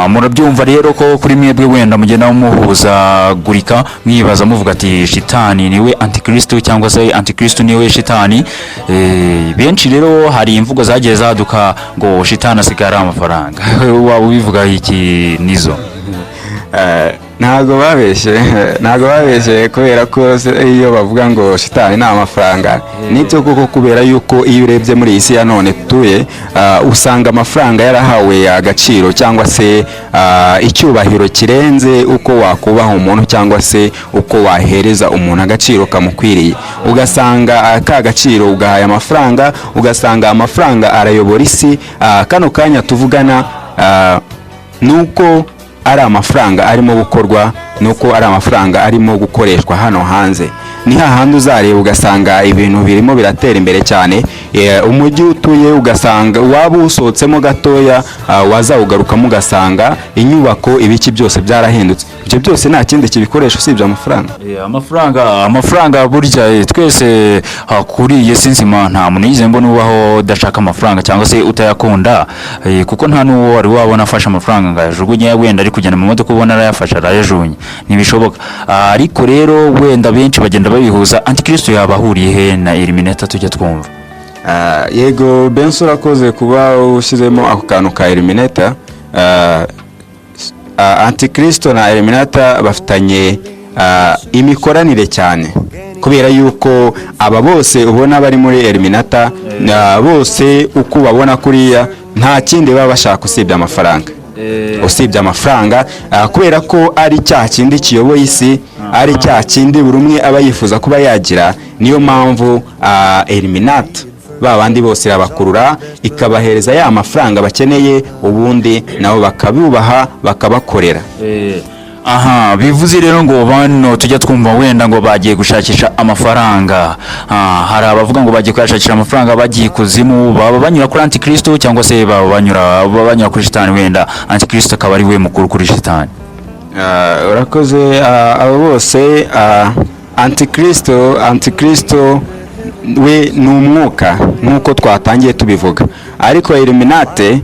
murabyumva rero ko kuri mwebwe wenda mugenda muhuzagurika mwibaza muvuga ati shitani niwe antikristo cyangwa se antikristo niwe shitani. Benshi rero hari imvugo zagiye zaduka ngo shitani asigara amafaranga. Waba ubivuga iki nizo? ntago babeshye kubera ko iyo bavuga ngo shitani nta mafaranga nibyo koko, kubera yuko iyo urebye muri isi ya none tuye usanga amafaranga yarahawe agaciro cyangwa se icyubahiro kirenze uko wakubaha umuntu cyangwa se uko wahereza umuntu agaciro kamukwiriye. Ugasanga ka gaciro ugahaye amafaranga, ugasanga amafaranga arayobora isi. Kano kanya tuvugana nuko ari amafaranga arimo gukorwa, nuko ari amafaranga arimo gukoreshwa hano hanze. Ni hahandi uzareba ugasanga ibintu birimo biratera imbere cyane. Umujyi utuye ugasanga waba usohotsemo gatoya waza ugarukamo ugasanga inyubako ibiki byose byarahindutse. Ibyo byose nta kindi kibikoresha usibye amafaranga. Amafaranga burya twese kuri iyi si nzima nta muntu yize mbona ubaho udashaka amafaranga cyangwa se utayakunda, kuko nta n'uwo wari wabona afashe amafaranga ngo ayajugunye, wenda ari kugenda mu modoka ubona arayafasha arayajugunye, ntibishoboka. Ariko rero wenda benshi bagenda babihuza. Antikristo yaba ahuriye he na Illuminati tujya twumva? Yego Benso, urakoze kuba ushyizemo ako kantu ka Illuminati. Antikristo na Illuminati bafitanye imikoranire cyane, kubera yuko aba bose ubona bari muri Illuminati bose uko babona kuriya nta kindi baba bashaka usibye amafaranga, kubera ko ari cya kindi kiyoboye isi, ari cya kindi buri umwe aba yifuza kuba yagira. Niyo mpamvu Illuminati babandi bose irabakurura ikabahereza ya mafaranga bakeneye, ubundi nabo bakabubaha bakabakorera. Bivuze rero ngo bano tujya twumva wenda ngo bagiye gushakisha amafaranga. Hari abavuga ngo bagiye kwashakisha amafaranga bagiye kuzimu, baba banyura kuri Antikristo cyangwa se baba banyura kuri shitani, wenda Antikristo akaba ari we mukuru kuri shitani. Urakoze. Abo bose Antikristo we ni umwuka nk'uko twatangiye tubivuga, ariko Illuminati